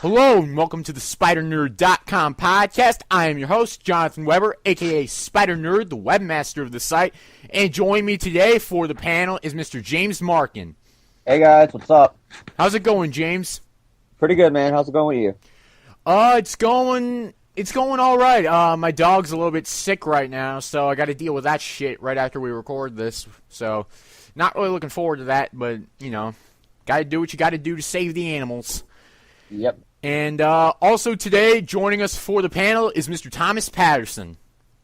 Hello and welcome to the SpiderNerd.com podcast. I am your host, Jonathan Weber, aka SpiderNerd, the webmaster of the site. And joining me today for the panel is Mr. James Markin. Hey guys, what's up? How's it going, James? Pretty good, man. How's it going with you? It's going all right. My dog's a little bit sick right now, so I got to deal with that shit right after we record this. So, not really looking forward to that, but you know, got to do what you got to do to save the animals. Yep. And also today, joining us for the panel is Mr. Thomas Patterson.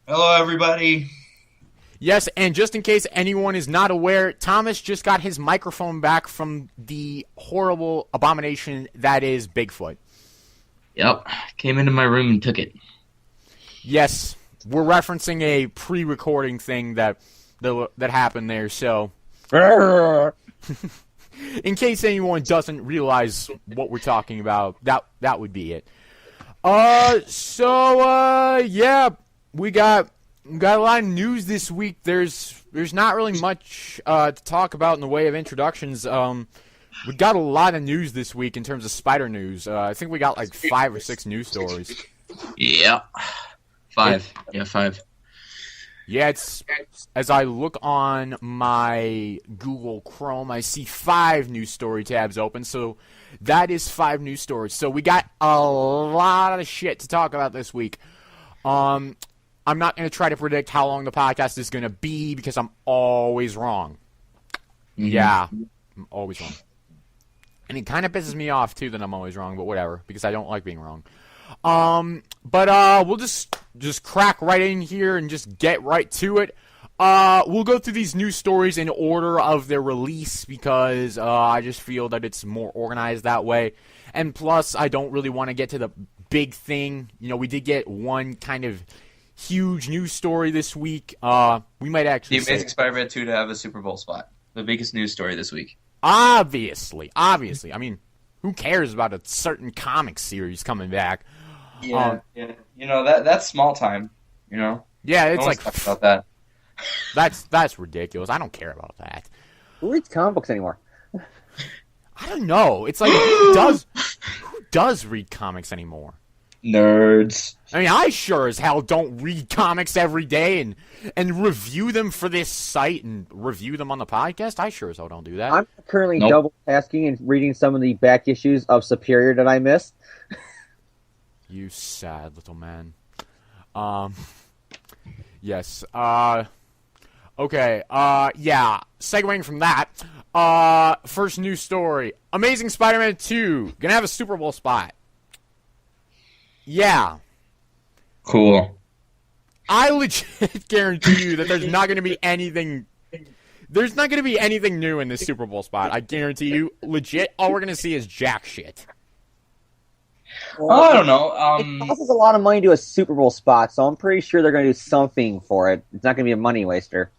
Hello, everybody. Yes, and just in case anyone is not aware, Thomas just got his microphone back from the horrible abomination that is Bigfoot. Yep. Came into my room and took it. Yes, we're referencing a pre-recording thing that happened there, so... In case anyone doesn't realize what we're talking about, that would be it. Yeah, we got a lot of news this week. There's not really much to talk about in the way of introductions. We got a lot of news this week in terms of spider news. I think we got like 5 or 6 news stories. Yeah. 5. Yeah, 5. Yeah, it's as I look on my Google Chrome, I see 5 news story tabs open, so that is 5 news stories. So we got a lot of shit to talk about this week. I'm not going to try to predict how long the podcast is going to be because I'm always wrong. Mm-hmm. Yeah, I'm always wrong. And it kind of pisses me off, too, that I'm always wrong, but whatever, because I don't like being wrong. But we'll just crack right in here and just get right to it. We'll go through these news stories in order of their release because I just feel that it's more organized that way. And plus, I don't really want to get to the big thing. You know, we did get one kind of huge news story this week. We might actually The Amazing Spider-Man 2 to have a Super Bowl spot. The biggest news story this week. Obviously. I mean, who cares about a certain comic series coming back? Yeah. You know, that's small time, you know? Yeah, it's like... about that. That's ridiculous. I don't care about that. Who reads comic books anymore? I don't know. It's like, who does read comics anymore? Nerds. I mean, I sure as hell don't read comics every day and review them for this site and review them on the podcast. I sure as hell don't do that. I'm currently double tasking and reading some of the back issues of Superior that I missed. You sad little man. Yes. Okay. Yeah. Segueing from that. First news story. Amazing Spider-Man 2. Gonna have a Super Bowl spot. Yeah. Cool. I legit guarantee you that there's not gonna be anything... There's not gonna be anything new in this Super Bowl spot. I guarantee you. Legit, all we're gonna see is jack shit. Well, I don't know. It costs a lot of money to do a Super Bowl spot, so I'm pretty sure they're going to do something for it. It's not going to be a money waster.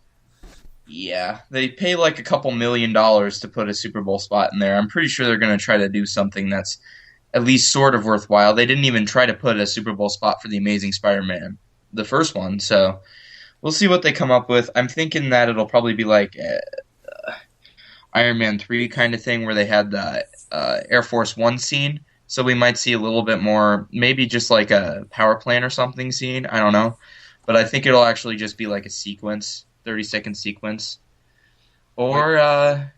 Yeah, they pay like a couple $1 million to put a Super Bowl spot in there. I'm pretty sure they're going to try to do something that's at least sort of worthwhile. They didn't even try to put a Super Bowl spot for The Amazing Spider-Man, the first one, so we'll see what they come up with. I'm thinking that it'll probably be like Iron Man 3 kind of thing where they had the Air Force One scene. So we might see a little bit more, maybe just like a power plant or something scene. I don't know. But I think it'll actually just be like a sequence, 30-second sequence. Or I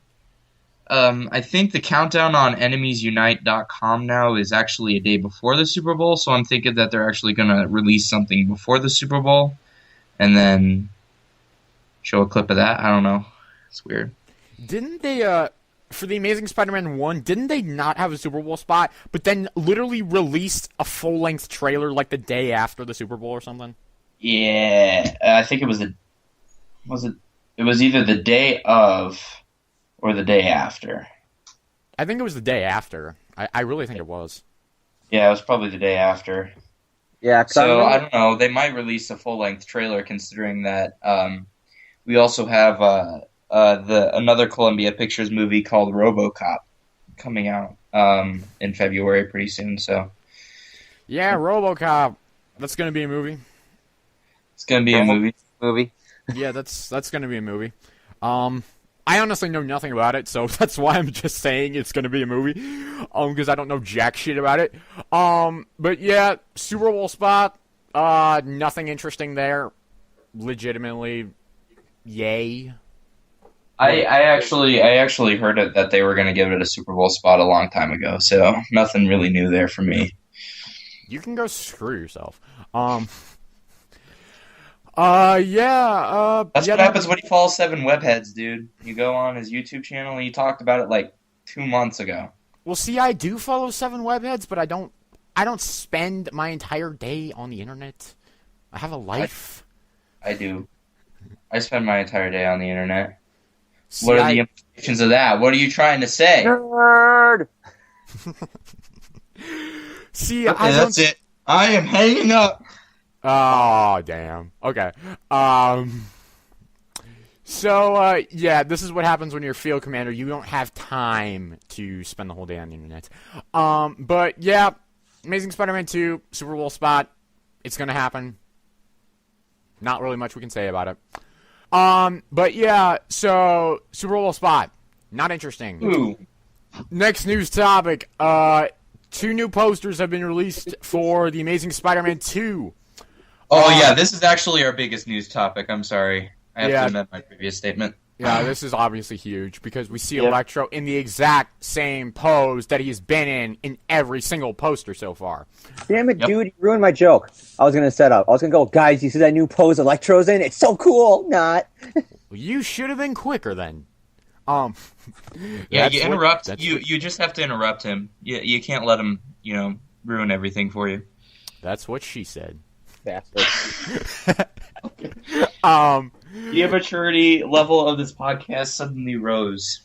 think the countdown on enemiesunite.com now is actually a day before the Super Bowl. So I'm thinking that they're actually going to release something before the Super Bowl and then show a clip of that. I don't know. It's weird. Didn't they... For The Amazing Spider-Man 1, didn't they not have a Super Bowl spot, but then literally released a full-length trailer like the day after the Super Bowl or something? Yeah, I think it was it was either the day of or the day after. I think it was the day after. I really think it was. Yeah, it was probably the day after. Yeah, so I don't know. They might release a full-length trailer considering that we also have another Columbia Pictures movie called RoboCop coming out in February pretty soon. So yeah, RoboCop. That's going to be a movie. It's going to be a movie. Movie. Yeah, that's going to be a movie. I honestly know nothing about it, so that's why I'm just saying it's going to be a movie, because I don't know jack shit about it. But yeah, Super Bowl spot, nothing interesting there. Legitimately, yay. I actually heard it that they were going to give it a Super Bowl spot a long time ago, so nothing really new there for me. You can go screw yourself. Yeah. That's what happens when you follow 7 Webheads, dude. You go on his YouTube channel and he talked about it like 2 months ago. Well, see, I do follow 7 Webheads, but I don't spend my entire day on the internet. I have a life. I do. I spend my entire day on the internet. See, What are the implications of that? What are you trying to say? Nerd. See, Okay, that's it. I am hanging up. Oh, damn. Okay. Yeah, this is what happens when you're a field commander. You don't have time to spend the whole day on the internet. But yeah, Amazing Spider-Man 2, Super Bowl spot. It's gonna happen. Not really much we can say about it. But yeah, so Super Bowl spot. Not interesting. Ooh. Next news topic. 2 new posters have been released for The Amazing Spider-Man 2. Oh, yeah, this is actually our biggest news topic. I'm sorry. I have to amend my previous statement. Yeah, this is obviously huge because we see Electro in the exact same pose that he's been in every single poster so far. Damn it, dude, you ruined my joke. I was going to set up. I was going to go, guys, you see that new pose Electro's in? It's so cool. Not. Well, you should have been quicker then. Yeah, you interrupt. You just have to interrupt him. You can't let him, ruin everything for you. That's what she said. Bastard. The immaturity level of this podcast suddenly rose.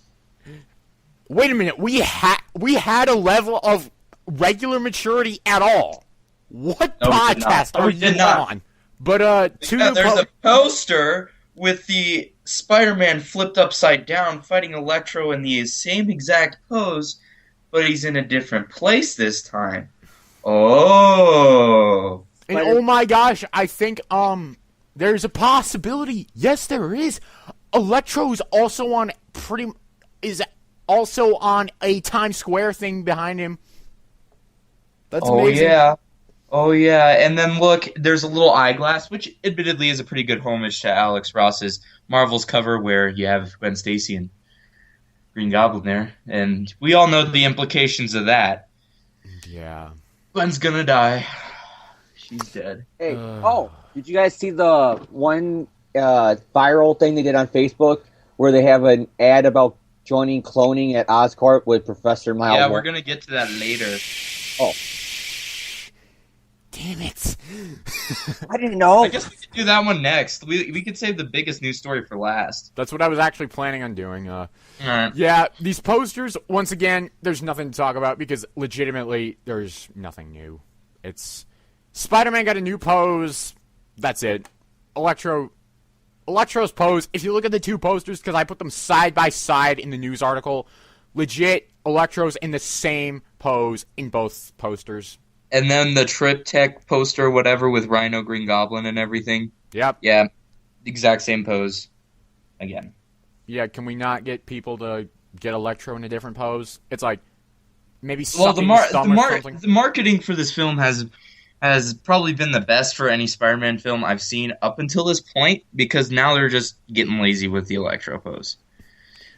Wait a minute. We had a level of regular maturity at all. What podcast are you on? But there's a poster with the Spider-Man flipped upside down fighting Electro in the same exact pose, but he's in a different place this time. Oh. And oh my gosh, I think there's a possibility. Yes, there is. Electro's also on a Times Square thing behind him. That's amazing. Oh yeah. And then look, there's a little eyeglass, which admittedly is a pretty good homage to Alex Ross's Marvel's cover where you have Gwen Stacy and Green Goblin there. And we all know the implications of that. Yeah. Gwen's gonna die. She's dead. Hey, did you guys see the one viral thing they did on Facebook where they have an ad about joining cloning at Oscorp with Professor Miles? Yeah, we're gonna get to that later. Oh. Damn it. I didn't know. I guess we could do that one next. We could save the biggest news story for last. That's what I was actually planning on doing. Right. Yeah, these posters, once again, there's nothing to talk about because legitimately there's nothing new. It's Spider-Man got a new pose. That's it. Electro's pose, if you look at the 2 posters, because I put them side by side in the news article, legit, Electro's in the same pose in both posters. And then the Triptych poster, whatever, with Rhino, Green Goblin, and everything. Yep. Yeah, exact same pose. Again. Yeah, can we not get people to get Electro in a different pose? It's like, maybe something or something. The marketing for this film has probably been the best for any Spider-Man film I've seen up until this point, because now they're just getting lazy with the Electro pose.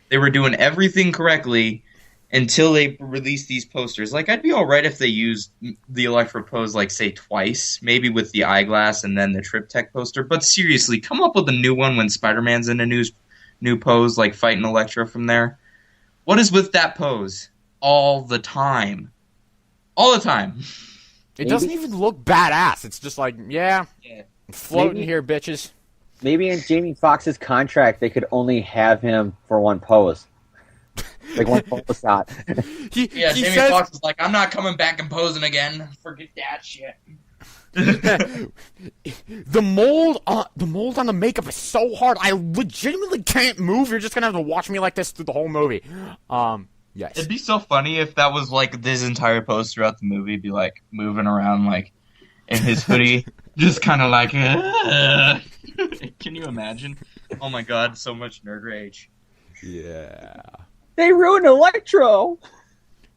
They were doing everything correctly until they released these posters. Like, I'd be alright if they used the Electro pose, like, say, twice, maybe with the eyeglass and then the Triptych poster, but seriously, come up with a new one when Spider-Man's in a new pose, like fighting Electro from there. What is with that pose? All the time. All the time. It doesn't even look badass. It's just like, yeah. Floating here, bitches. Maybe in Jamie Foxx's contract, they could only have him for one pose. Like one pose shot. Jamie Foxx is like, I'm not coming back and posing again. Forget that shit. The mold on the makeup is so hard. I legitimately can't move. You're just gonna have to watch me like this through the whole movie. Yes. It'd be so funny if that was like this entire pose throughout the movie, be like moving around like in his hoodie, just kind of like. Can you imagine? Oh my god, so much nerd rage. Yeah. They ruined Electro.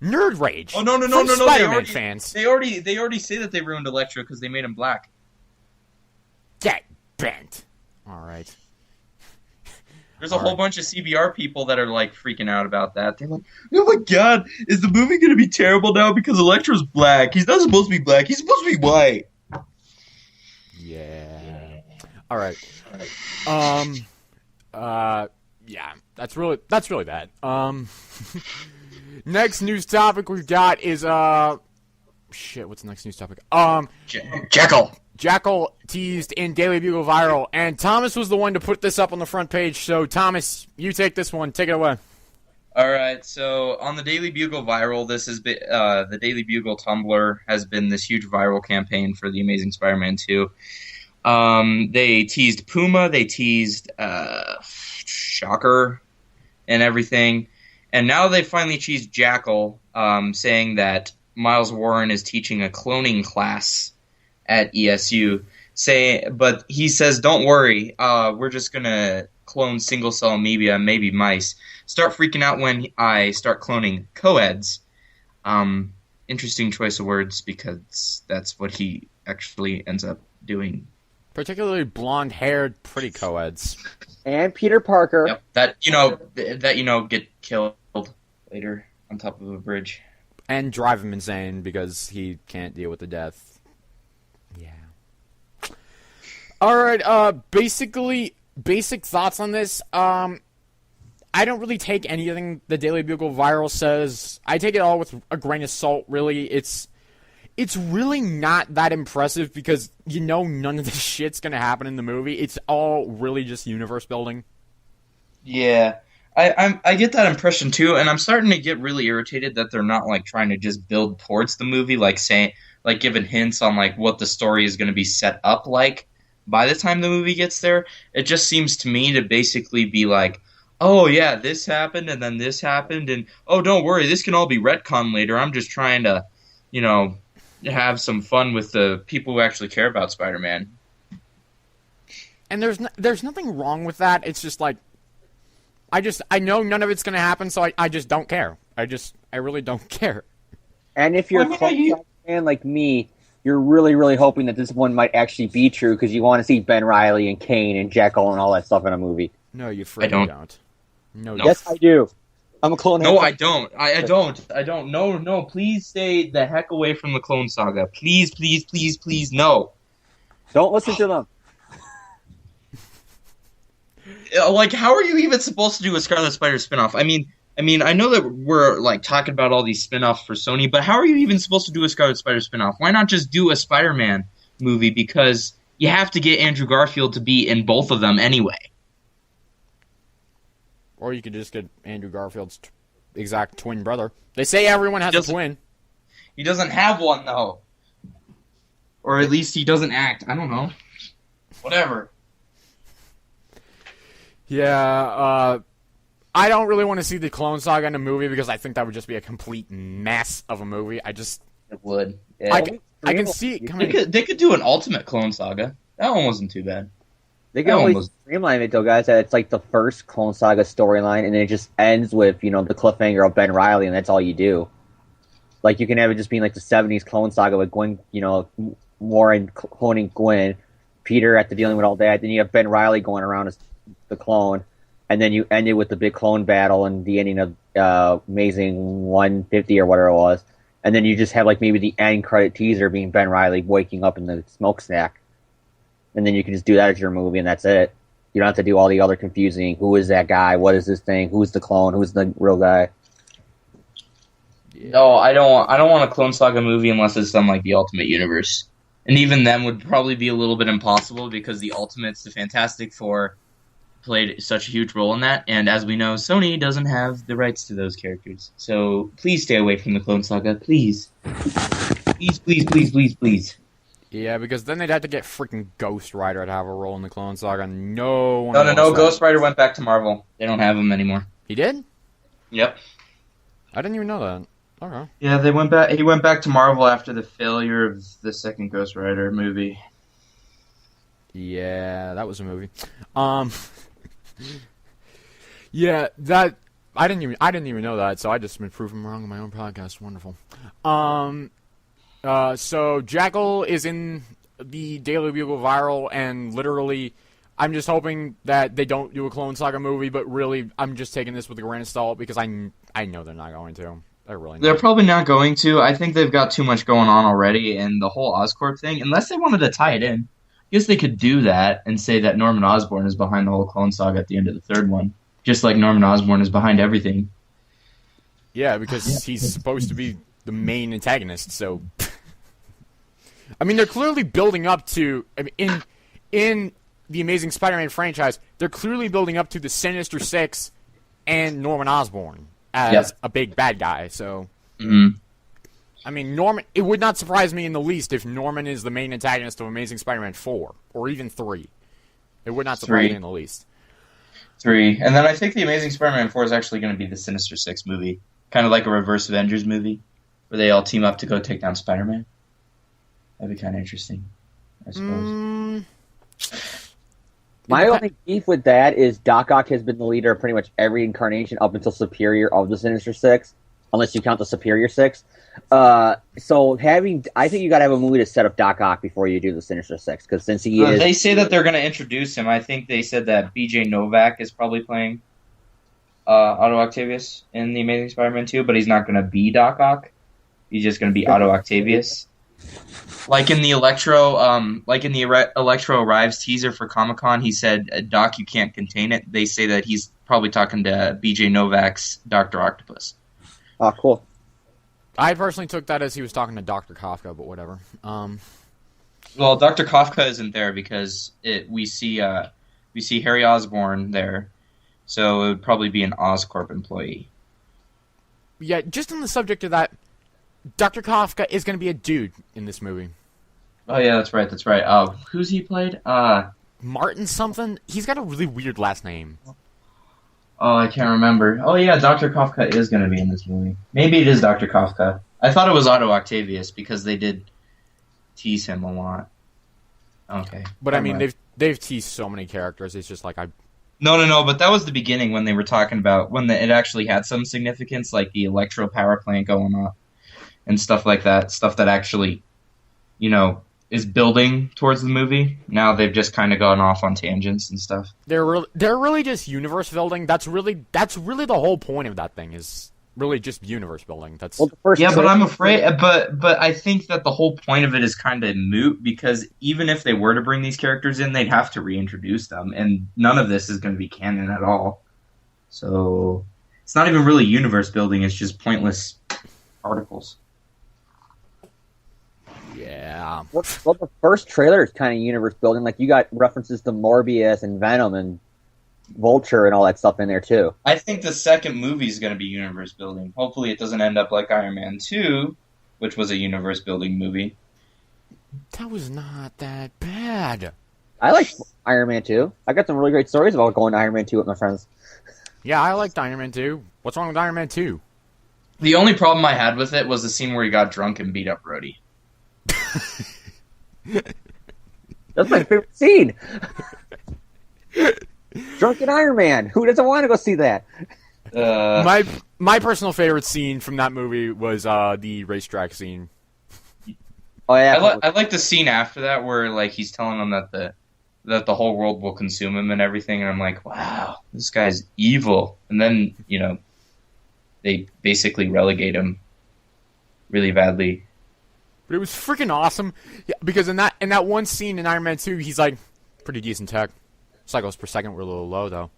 Nerd rage. Oh no! From Spider-Man fans. They already say that they ruined Electro because they made him black. Get bent. All right. There's a whole bunch of CBR people that are like freaking out about that. They're like, "Oh my god, is the movie gonna be terrible now because Electro's black? He's not supposed to be black. He's supposed to be white." Yeah. All right. Yeah. That's really that. Next news topic we've got is shit. What's the next news topic? Jackal teased in Daily Bugle Viral, and Thomas was the one to put this up on the front page. So, Thomas, you take this one. Take it away. All right, so on the Daily Bugle Viral, this has been the Daily Bugle Tumblr has been this huge viral campaign for the Amazing Spider-Man 2. They teased Puma, they teased Shocker, and everything, and now they finally teased Jackal, saying that Miles Warren is teaching a cloning class at ESU, but he says, "Don't worry, we're just gonna clone single-cell amoeba and maybe mice. Start freaking out when I start cloning co-eds." Interesting choice of words because that's what he actually ends up doing. Particularly blonde-haired, pretty co-eds. And Peter Parker. Yep, that get killed later on top of a bridge. And drive him insane because he can't deal with the death. Yeah. Alright, basically, basic thoughts on this. I don't really take anything the Daily Bugle Viral says. I take it all with a grain of salt, really. It's really not that impressive because none of this shit's gonna happen in the movie. It's all really just universe building. Yeah. I get that impression too, and I'm starting to get really irritated that they're not like trying to just build towards the movie, like giving hints on like what the story is going to be set up like by the time the movie gets there. It just seems to me to basically be like, oh yeah, this happened and then this happened, and oh don't worry, this can all be retcon later. I'm just trying to, have some fun with the people who actually care about Spider-Man. And there's nothing wrong with that. It's just like I know none of it's going to happen, so I just don't care. I really don't care. And if you're a fan like me, you're really, really hoping that this one might actually be true because you want to see Ben Reilly and Kane and Jekyll and all that stuff in a movie. No, you freaking don't. No. Yes, I do. I'm a clone. No, I don't. I don't. No. Please stay the heck away from the Clone Saga. Please, please, please, please, no. Don't listen to them. Like, how are you even supposed to do a Scarlet Spider spinoff? I mean, I know that we're like talking about all these spinoffs for Sony, but how are you even supposed to do a Scarlet Spider spinoff? Why not just do a Spider-Man movie? Because you have to get Andrew Garfield to be in both of them anyway. Or you could just get Andrew Garfield's exact twin brother. They say everyone has a twin. He doesn't have one though, or at least he doesn't act. I don't know. Whatever. Yeah, I don't really want to see the Clone Saga in a movie because I think that would just be a complete mess of a movie. It would. Yeah. I can see it coming. They could do an Ultimate Clone Saga. That one wasn't too bad. They can always streamline it though, guys. That it's like the first Clone Saga storyline, and then it just ends with the cliffhanger of Ben Reilly, and that's all you do. Like you can have it just being like the '70s Clone Saga with Gwen, Warren cloning Gwen, Peter after dealing with all that. Then you have Ben Reilly going around as the clone, and then you end it with the big clone battle and the ending of Amazing 150 or whatever it was, and then you just have like maybe the end credit teaser being Ben Reilly waking up in the smokestack, and then you can just do that as your movie, and that's it. You don't have to do all the other confusing. Who is that guy? What is this thing? Who's the clone? Who's the real guy? No, I don't want a Clone Saga movie unless it's done like the Ultimate Universe, and even then would probably be a little bit impossible because the Ultimates, the Fantastic Four, played such a huge role in that, and as we know, Sony doesn't have the rights to those characters. So please stay away from the Clone Saga, please. Please, please, please, please, please. Yeah, because then they'd have to get freaking Ghost Rider to have a role in the Clone Saga. No. Ghost Rider went back to Marvel. They don't have him anymore. He did? Yep. I didn't even know that. Okay. Yeah, they went back. He went back to Marvel after the failure of the second Ghost Rider movie. Yeah, that was a movie. Yeah, that I didn't even know that, so I just been proven wrong on my own podcast. Wonderful. So Jackal is in the Daily Bugle viral, and literally, I'm just hoping that they don't do a Clone Saga movie, but really, I'm just taking this with a grain of salt because I know they're not going to. They're probably not going to. I think they've got too much going on already, and the whole Oscorp thing, unless they wanted to tie it in, I guess they could do that and say that Norman Osborn is behind the whole Clone Saga at the end of the third one, just like Norman Osborn is behind everything. Yeah, because he's supposed to be the main antagonist, so... I mean, they're clearly building up to... I mean, in the Amazing Spider-Man franchise, they're clearly building up to the Sinister Six and Norman Osborn as a big bad guy, so... Mm-hmm. I mean, Norman... It would not surprise me in the least if Norman is the main antagonist of Amazing Spider-Man 4, or even 3. It would not surprise me in the least. 3. And then I think the Amazing Spider-Man 4 is actually going to be the Sinister Six movie. Kind of like a reverse Avengers movie, where they all team up to go take down Spider-Man. That'd be kind of interesting, I suppose. My only beef with that is Doc Ock has been the leader of pretty much every incarnation up until Superior of the Sinister Six, unless you count the Superior Six. I think you got to have a movie to set up Doc Ock before you do the Sinister Six, because since he is... They say that they're going to introduce him. I think they said that B.J. Novak is probably playing Otto Octavius in the Amazing Spider-Man 2, but he's not going to be Doc Ock. He's just going to be Otto Octavius. Like in the Electro Arrives teaser for Comic-Con, he said, "Doc, you can't contain it." They say that he's probably talking to B.J. Novak's Dr. Octopus. Oh, cool. I personally took that as he was talking to Dr. Kafka, but whatever. Well, Dr. Kafka isn't there because we see Harry Osborn there, so it would probably be an Oscorp employee. Yeah, just on the subject of that, Dr. Kafka is going to be a dude in this movie. Oh yeah, that's right. Who's he played? Martin something? He's got a really weird last name. Oh, I can't remember. Oh yeah, Dr. Kafka is going to be in this movie. Maybe it is Dr. Kafka. I thought it was Otto Octavius because they did tease him a lot. Okay. But I mean, they've teased so many characters, it's just like No, but that was the beginning when they were talking about it actually had some significance, like the Electro power plant going off and stuff like that, stuff that actually, is building towards the movie. Now they've just kind of gone off on tangents and stuff. They're really just universe building. That's really the whole point of that thing, is really just universe building. That's but I'm afraid. But I think that the whole point of it is kind of moot, because even if they were to bring these characters in, they'd have to reintroduce them, and none of this is going to be canon at all. So it's not even really universe building. It's just pointless articles. Yeah. Well, the first trailer is kind of universe building. Like, you got references to Morbius and Venom and Vulture and all that stuff in there too. I think the second movie is going to be universe building. Hopefully it doesn't end up like Iron Man 2, which was a universe building movie. That was not that bad. I like Iron Man 2. I got some really great stories about going to Iron Man 2 with my friends. Yeah, I liked Iron Man 2. What's wrong with Iron Man 2? The only problem I had with it was the scene where he got drunk and beat up Rhodey. That's my favorite scene. Drunken Iron Man. Who doesn't want to go see that? My personal favorite scene from that movie was the racetrack scene. Oh yeah, I like the scene after that where like he's telling them that the whole world will consume him and everything, and I'm like, wow, this guy's evil. And then they basically relegate him really badly. But it was freaking awesome, because in that one scene in Iron Man 2, he's like, pretty decent tech. Cycles per second were a little low, though.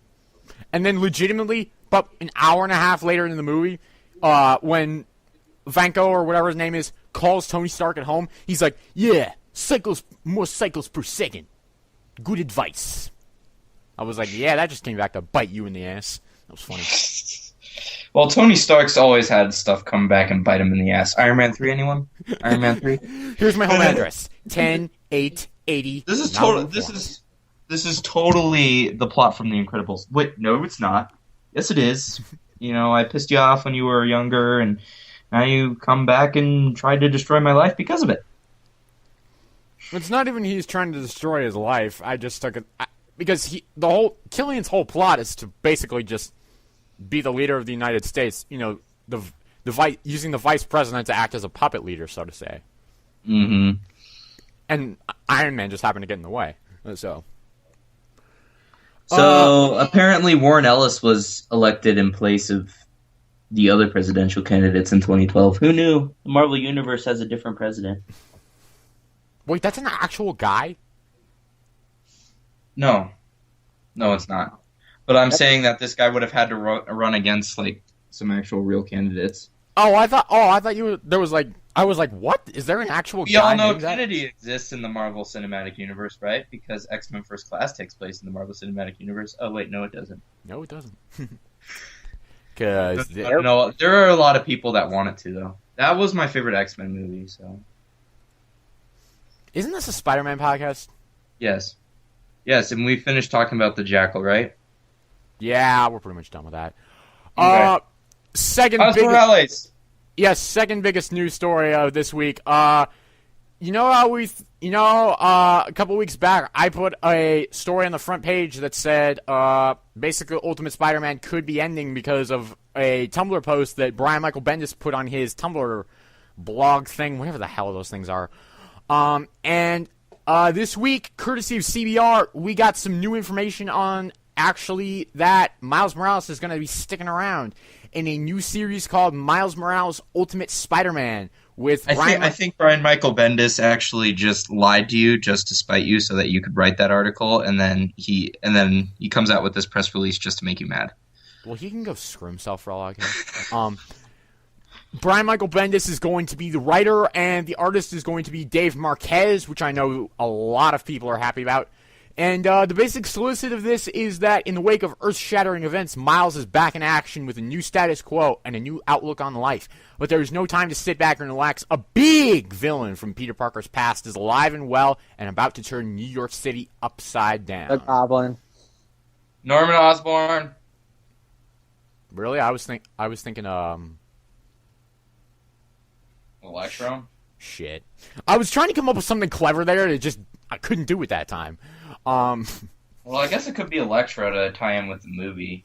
And then legitimately, about an hour and a half later in the movie, when Vanko, or whatever his name is, calls Tony Stark at home, he's like, yeah, more cycles per second. Good advice. I was like, yeah, that just came back to bite you in the ass. That was funny. Well, Tony Stark's always had stuff come back and bite him in the ass. Iron Man 3, anyone? Iron Man 3? Here's my home address. 10880. This is totally the plot from The Incredibles. Wait, no, it's not. Yes, it is. I pissed you off when you were younger, and now you come back and tried to destroy my life because of it. It's not even he's trying to destroy his life. I just took it because Killian's whole plot is to basically just be the leader of the United States. You know, using the vice president to act as a puppet leader, so to say. Mm-hmm. And Iron Man just happened to get in the way. So apparently Warren Ellis was elected in place of the other presidential candidates in 2012. Who knew? The Marvel Universe has a different president. Wait, that's an actual guy? No, it's not. But I'm saying that this guy would have had to run against like some actual real candidates. I thought you were, there was like, I was like, what? Is there an actual We guy all know named that? Kennedy exists in the Marvel Cinematic Universe, right? Because X-Men First Class takes place in the Marvel Cinematic Universe. Oh wait, no, it doesn't. No, it doesn't. Because No, there are a lot of people that want it to, though. That was my favorite X-Men movie, so... Isn't this a Spider-Man podcast? Yes, and we finished talking about the Jackal, right? Yeah, we're pretty much done with that. Okay. Second How's biggest... Morales? Yes, second biggest news story of this week. You know how a couple weeks back, I put a story on the front page that said, basically Ultimate Spider-Man could be ending because of a Tumblr post that Brian Michael Bendis put on his Tumblr blog thing, whatever the hell those things are. And this week, courtesy of CBR, we got some new information on actually that Miles Morales is going to be sticking around in a new series called Miles Morales Ultimate Spider-Man with I think Brian Michael Bendis actually just lied to you just to spite you so that you could write that article, and then he comes out with this press release just to make you mad. Well, he can go screw himself for all I care. Brian Michael Bendis is going to be the writer, and the artist is going to be Dave Marquez, which I know a lot of people are happy about. And the basic solicit of this is that in the wake of earth-shattering events, Miles is back in action with a new status quo and a new outlook on life. But there is no time to sit back and relax. A big villain from Peter Parker's past is alive and well and about to turn New York City upside down. The Goblin. Norman Osborn. Really? I was thinking, Electro. shit. I was trying to come up with something clever there, and I couldn't do it that time. Well, I guess it could be Electro to tie in with the movie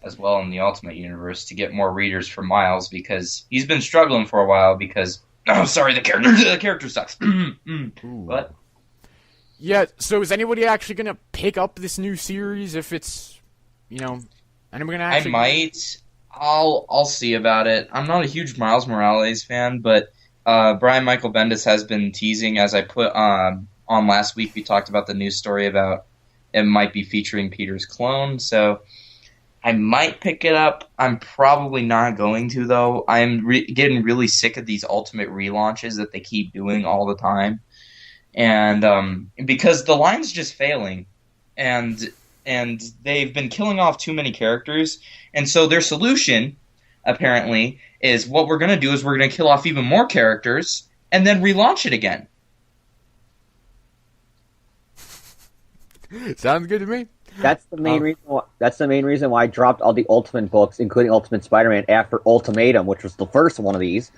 as well in the Ultimate Universe to get more readers for Miles, because he's been struggling for a while because the character sucks. What? Yeah, so is anybody actually going to pick up this new series if it's, anybody going to actually... I might. I'll see about it. I'm not a huge Miles Morales fan, but Brian Michael Bendis has been teasing, as I put on last week. We talked about the news story about it might be featuring Peter's clone, so I might pick it up. I'm probably not going to, though. I'm getting really sick of these Ultimate relaunches that they keep doing all the time, and because the line's just failing, and they've been killing off too many characters, and so their solution, apparently, is what we're going to do is we're going to kill off even more characters and then relaunch it again. Sounds good to me. That's the main reason. That's the main reason why I dropped all the Ultimate books, including Ultimate Spider-Man, after Ultimatum, which was the first one of these.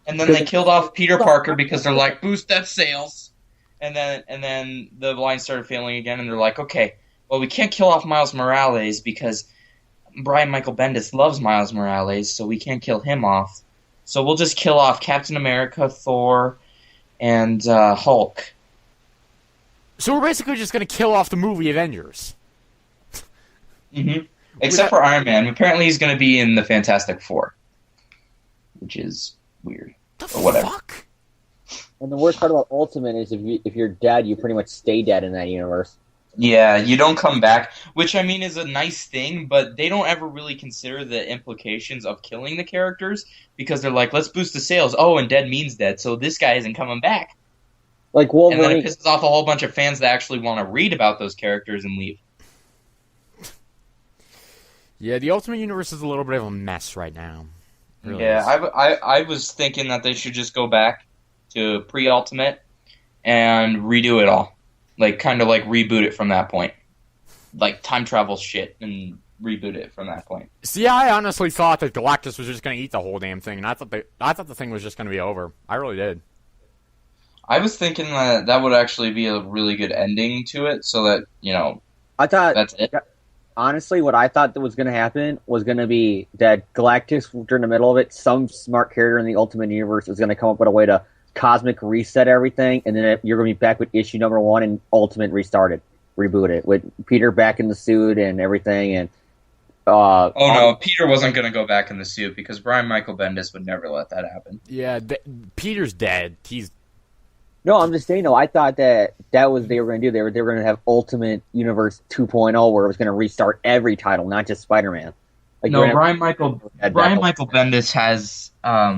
And then they killed off Peter Parker because they're like, boost that sales. And then the line started failing again, and they're like, okay, well, we can't kill off Miles Morales because Brian Michael Bendis loves Miles Morales, so we can't kill him off. So we'll just kill off Captain America, Thor, and Hulk. So we're basically just going to kill off the movie Avengers. Mm-hmm. Except for Iron Man. Apparently he's going to be in the Fantastic Four, which is weird. The or whatever. fuck? And the worst part about Ultimate is if you're dead, you pretty much stay dead in that universe. Yeah, you don't come back, which I mean is a nice thing, but they don't ever really consider the implications of killing the characters because they're like, let's boost the sales. Oh, and dead means dead, so this guy isn't coming back. Like Wolverine. And then it pisses off a whole bunch of fans that actually want to read about those characters and leave. Yeah, the Ultimate Universe is a little bit of a mess right now. It really Yeah, is. I was thinking that they should just go back to pre-Ultimate and redo it all. Like, kind of like reboot it from that point. Like, time travel shit and reboot it from that point. See, I honestly thought that Galactus was just going to eat the whole damn thing, and I thought the thing was just going to be over. I really did. I was thinking that would actually be a really good ending to it, so that, I thought that's it. honestly, what I thought that was going to happen was going to be that Galactus, during the middle of it, some smart character in the Ultimate Universe is going to come up with a way to cosmic reset everything, and then you're going to be back with issue number 1 and Ultimate reboot it with Peter back in the suit and everything. And no, Peter wasn't going to go back in the suit because Brian Michael Bendis would never let that happen. Yeah, Peter's dead. No, I'm just saying, though, I thought that was what they were going to do. They were going to have Ultimate Universe 2.0 where it was going to restart every title, not just Spider-Man. Like, no, Brian Michael Bendis has a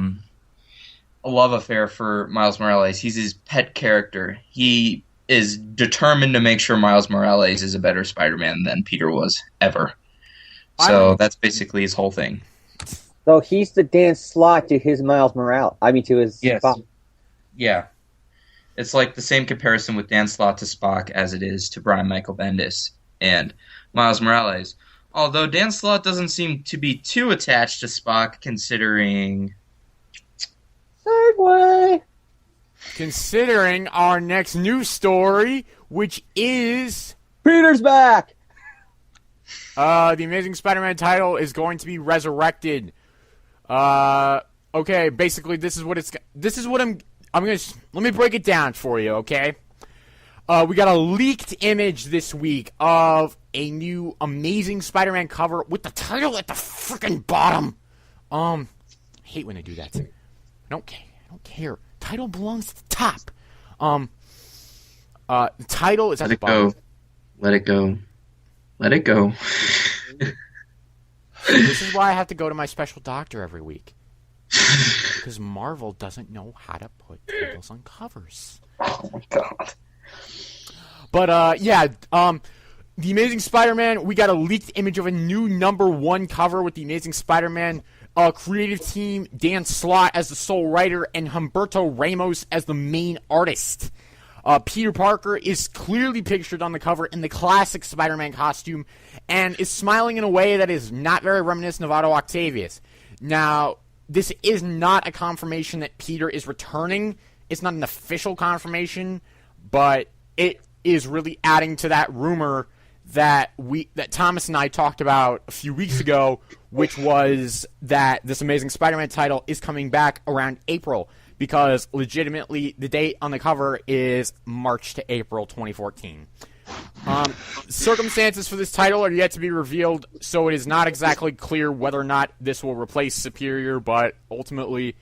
love affair for Miles Morales. He's his pet character. He is determined to make sure Miles Morales is a better Spider-Man than Peter was ever. So that's basically his whole thing. So he's the Dan Slott to his Miles Morales. I mean, to his Spock. Yeah. It's like the same comparison with Dan Slott to Spock as it is to Brian Michael Bendis and Miles Morales. Although Dan Slott doesn't seem to be too attached to Spock, considering... Segway! Considering our next news story, which is... Peter's back! The Amazing Spider-Man title is going to be resurrected. Okay, basically this is what I'm gonna let me break it down for you, okay? We got a leaked image this week of a new Amazing Spider-Man cover with the title at the freaking bottom. I hate when they do that. I don't care. Title belongs at the top. The title is at the bottom. Let it go. Let it go. This is why I have to go to my special doctor every week. Because Marvel doesn't know how to put titles on covers. Oh my god. But, The Amazing Spider-Man, we got a leaked image of a new #1 cover with The Amazing Spider-Man creative team, Dan Slott as the sole writer, and Humberto Ramos as the main artist. Peter Parker is clearly pictured on the cover in the classic Spider-Man costume and is smiling in a way that is not very reminiscent of Otto Octavius. Now, this is not a confirmation that Peter is returning. It's not an official confirmation, but it is really adding to that rumor that Thomas and I talked about a few weeks ago, which was that this Amazing Spider-Man title is coming back around April, because legitimately the date on the cover is March to April 2014. Circumstances for this title are yet to be revealed, so it is not exactly clear whether or not this will replace Superior, but ultimately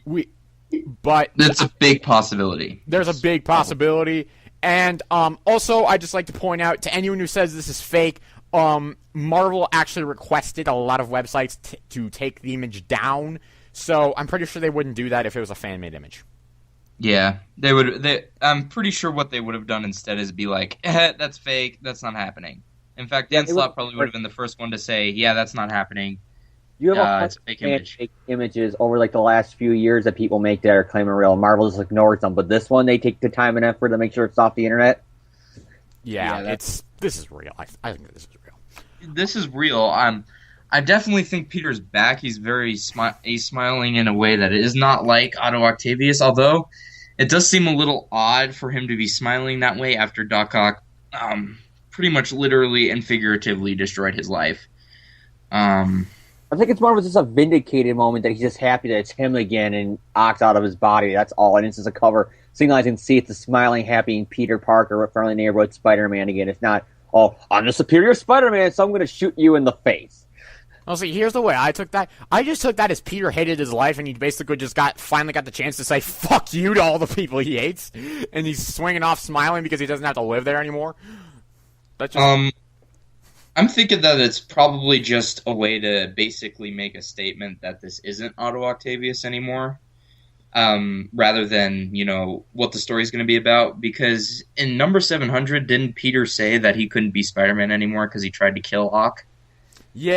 that's a big possibility. There's a big possibility. And also, I'd just like to point out to anyone who says this is fake, Marvel actually requested a lot of websites to take the image down, so I'm pretty sure they wouldn't do that if it was a fan-made image. Yeah, they would. I'm pretty sure what they would have done instead is be like, that's fake, that's not happening. In fact, Dan Slott probably would have been the first one to say, yeah, that's not happening. You have it's a fake image. Fake images over like the last few years that people make that are claiming real. Marvel just ignores them, but this one they take the time and effort to make sure it's off the internet. Yeah, this is real. I think this is real. This is real. I definitely think Peter's back. He's he's smiling in a way that is not like Otto Octavius, although it does seem a little odd for him to be smiling that way after Doc Ock pretty much literally and figuratively destroyed his life. I think it's more of just a vindicated moment that he's just happy that it's him again and Ock's out of his body. That's all. And it's just a cover signalizing, see, it's a smiling, happy Peter Parker with friendly neighborhood Spider-Man again. It's not, I'm the superior Spider-Man, so I'm going to shoot you in the face. I'll see, here's the way I took that. I just took that as Peter hated his life, and he basically just finally got the chance to say fuck you to all the people he hates, and he's swinging off smiling because he doesn't have to live there anymore. That's just... I'm thinking that it's probably just a way to basically make a statement that this isn't Otto Octavius anymore, rather than, what the story's going to be about. Because in number 700, didn't Peter say that he couldn't be Spider-Man anymore because he tried to kill Ock? Yeah.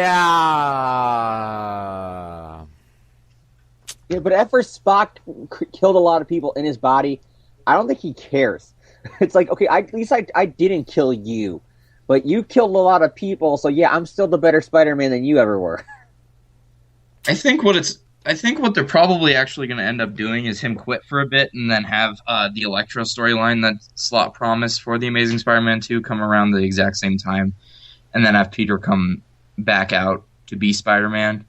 Yeah, but at first Spock killed a lot of people in his body. I don't think he cares. It's like, okay, at least I didn't kill you. But you killed a lot of people, so yeah, I'm still the better Spider-Man than you ever were. I think what they're probably actually going to end up doing is him quit for a bit and then have the Electro storyline that Slott promised for the Amazing Spider-Man 2 come around the exact same time. and then have Peter come back out to be Spider-Man,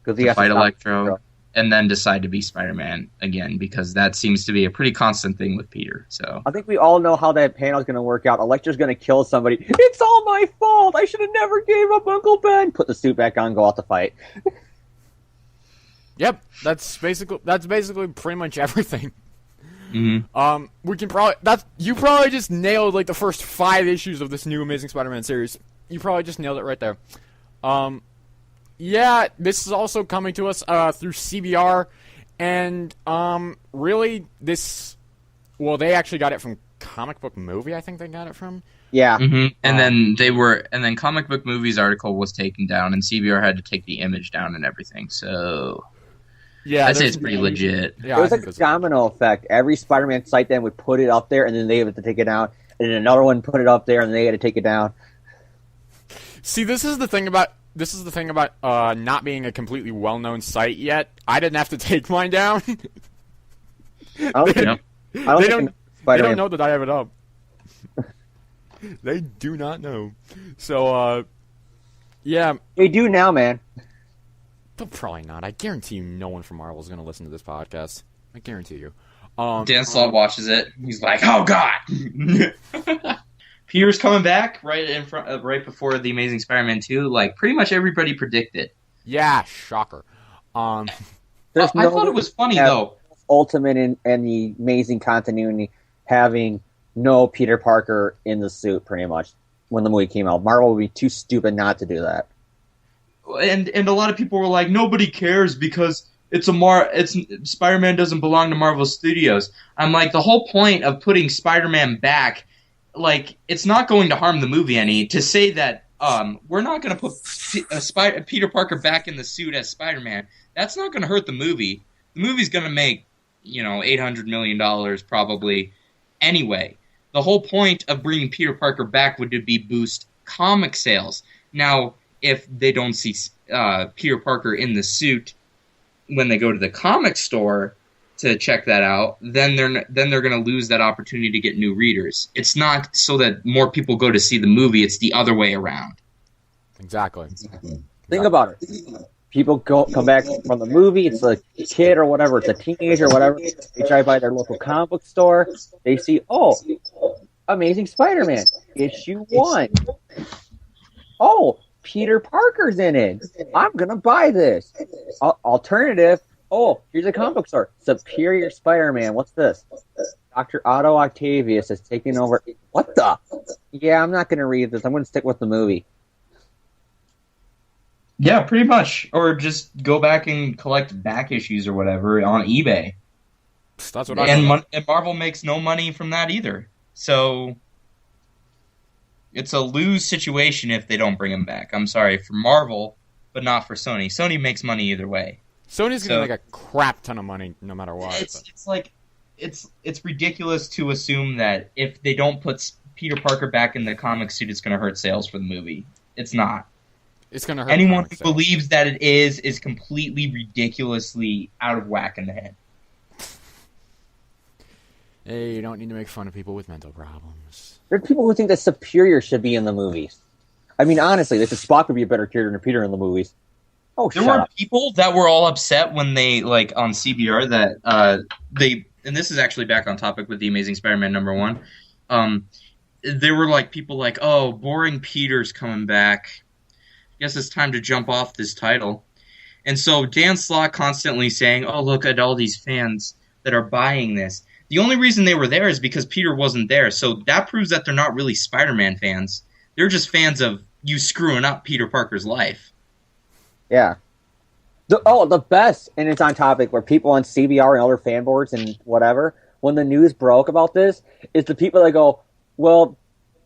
Because he to has fight stop Electro, and then decide to be Spider-Man again, because that seems to be a pretty constant thing with Peter. So I think we all know how that panel's going to work out. Electra's going to kill somebody. It's all my fault. I should have never gave up Uncle Ben. Put the suit back on, go out to fight. Yep, that's basically pretty much everything. mm-hmm. We can probably you probably just nailed like the first 5 issues of this new Amazing Spider-Man series. You probably just nailed it right there. Yeah, this is also coming to us through CBR, and really they actually got it from Comic Book Movie. I think they got it from. Yeah. Mm-hmm. And then Comic Book Movie's article was taken down, and CBR had to take the image down and everything. So Yeah, I'd say it's pretty legit. Yeah, It was like a domino effect. Every Spider-Man site then would put it up there, and then they had to take it down. And then another one put it up there, and they had to take it down. See, this is the thing about not being a completely well-known site yet. I didn't have to take mine down. I don't think, They I don't think don't Spider-Man. know that I have it up. They do not know. So, yeah, They do now, man. they'll probably not. I guarantee you no one from Marvel is going to listen to this podcast. I guarantee you. Dan Slott watches it. He's like, "Oh God!" Peter's coming back right before the Amazing Spider-Man 2. Like pretty much everybody predicted. Yeah, shocker. There's I thought it was funny though. Ultimate and the Amazing continuity having no Peter Parker in the suit, pretty much, when the movie came out. Marvel would be too stupid not to do that. And a lot of people were like, nobody cares because Spider-Man doesn't belong to Marvel Studios. I'm like, the whole point of putting Spider-Man back, like, it's not going to harm the movie any to say that we're not going to put Peter Parker back in the suit as Spider-Man. That's not going to hurt the movie. The movie's going to make, $800 million probably anyway. The whole point of bringing Peter Parker back would be boost comic sales. Now, if they don't see Peter Parker in the suit when they go to the comic store to check that out, then they're going to lose that opportunity to get new readers. It's not so that more people go to see the movie; it's the other way around. Exactly. Think about it. People come back from the movie. It's a kid or whatever. It's a teenager or whatever. They drive by their local comic book store. They see, Amazing Spider-Man issue 1. Oh, Peter Parker's in it. I'm gonna buy this. Alternative. Oh, here's a comic book store. Superior Spider-Man. What's this? Dr. Otto Octavius is taking over. What the? Yeah, I'm not gonna read this. I'm gonna stick with the movie. Yeah, pretty much. Or just go back and collect back issues or whatever on eBay. That's what And Marvel makes no money from that either. So it's a lose situation if they don't bring him back. I'm sorry for Marvel, but not for Sony. Sony makes money either way. Sony's going to make a crap ton of money no matter what. It's ridiculous to assume that if they don't put Peter Parker back in the comic suit, it's going to hurt sales for the movie. It's not. It's going to hurt. Anyone who believes that it is completely ridiculously out of whack in the head. Hey, you don't need to make fun of people with mental problems. There are people who think that Superior should be in the movies. I mean, honestly, they think Spock would be a better character than Peter in the movies. Oh, there were people that were all upset when they, like, on CBR that and this is actually back on topic with the Amazing Spider-Man #1. There were, like, people like, oh, boring Peter's coming back. Guess it's time to jump off this title. And so Dan Slott constantly saying, oh, look at all these fans that are buying this. The only reason they were there is because Peter wasn't there. So that proves that they're not really Spider-Man fans. They're just fans of you screwing up Peter Parker's life. Yeah. The best, and it's on topic, where people on CBR and other fan boards and whatever, when the news broke about this, is the people that go, well,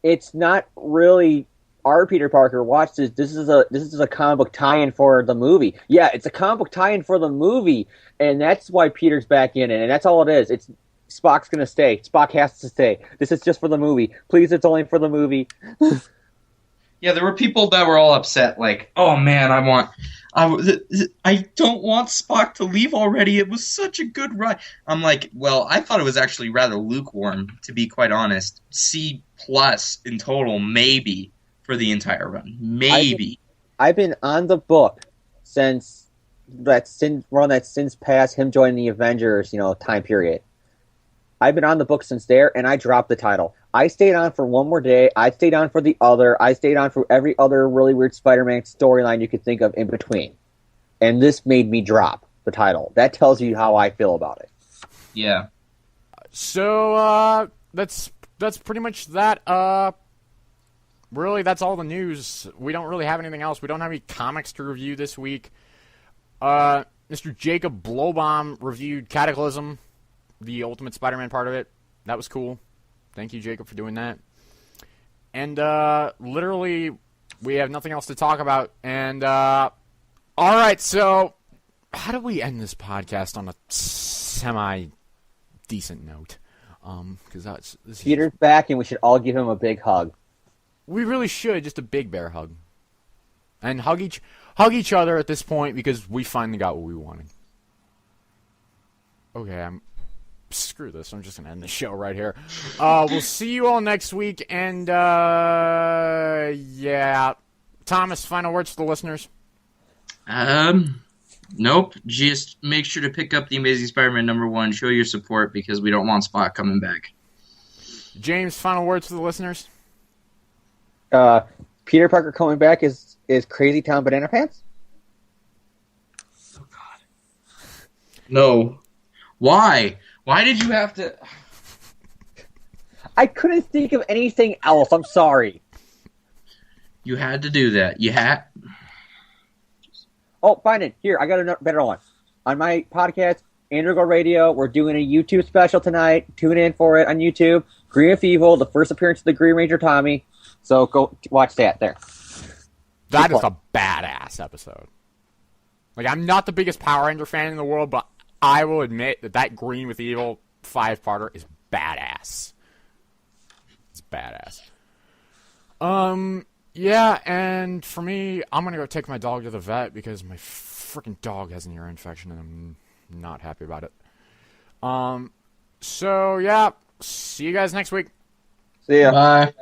it's not really our Peter Parker. Watch this. This is a comic book tie-in for the movie. Yeah, it's a comic book tie-in for the movie, and that's why Peter's back in it, and that's all it is. It's Spock's gonna stay. Spock has to stay. This is just for the movie. Please, it's only for the movie. Yeah, there were people that were all upset, like, oh man, I don't want Spock to leave already. It was such a good ride. I'm like, well, I thought it was actually rather lukewarm, to be quite honest. C+ in total, maybe, for the entire run. Maybe. I've been on the book since past him joining the Avengers, time period. I've been on the book since there, and I dropped the title. I stayed on for one more day. I stayed on for the other. I stayed on for every other really weird Spider-Man storyline you could think of in between. And this made me drop the title. That tells you how I feel about it. Yeah. So, that's pretty much that. Really, that's all the news. We don't really have anything else. We don't have any comics to review this week. Mr. Jacob Blowbaum reviewed Cataclysm, the Ultimate Spider-Man part of it. That was cool. Thank you, Jacob, for doing that. And, literally, we have nothing else to talk about. And, alright, so, how do we end this podcast on a semi-decent note? Because Peter's back, and we should all give him a big hug. We really should, just a big bear hug. And hug each other at this point, because we finally got what we wanted. Okay, screw this. I'm just going to end the show right here. We'll see you all next week, and, yeah. Thomas, final words for the listeners? Nope. Just make sure to pick up The Amazing Spider-Man #1. Show your support, because we don't want Spot coming back. James, final words for the listeners? Peter Parker coming back is Crazy Town Banana Pants? Oh, God. No. Why? Why did you have to... I couldn't think of anything else. I'm sorry. You had to do that. You had... Oh, find it. Here, I got a better one. On my podcast, Andrew Radio, we're doing a YouTube special tonight. Tune in for it on YouTube. Green of Evil, the first appearance of the Green Ranger Tommy. So go watch that there. That is a badass episode. Like, I'm not the biggest Power Ranger fan in the world, but I will admit that Green with Evil 5-parter is badass. It's badass. Yeah, and for me, I'm gonna go take my dog to the vet because my freaking dog has an ear infection and I'm not happy about it. So yeah, see you guys next week. See ya. Bye.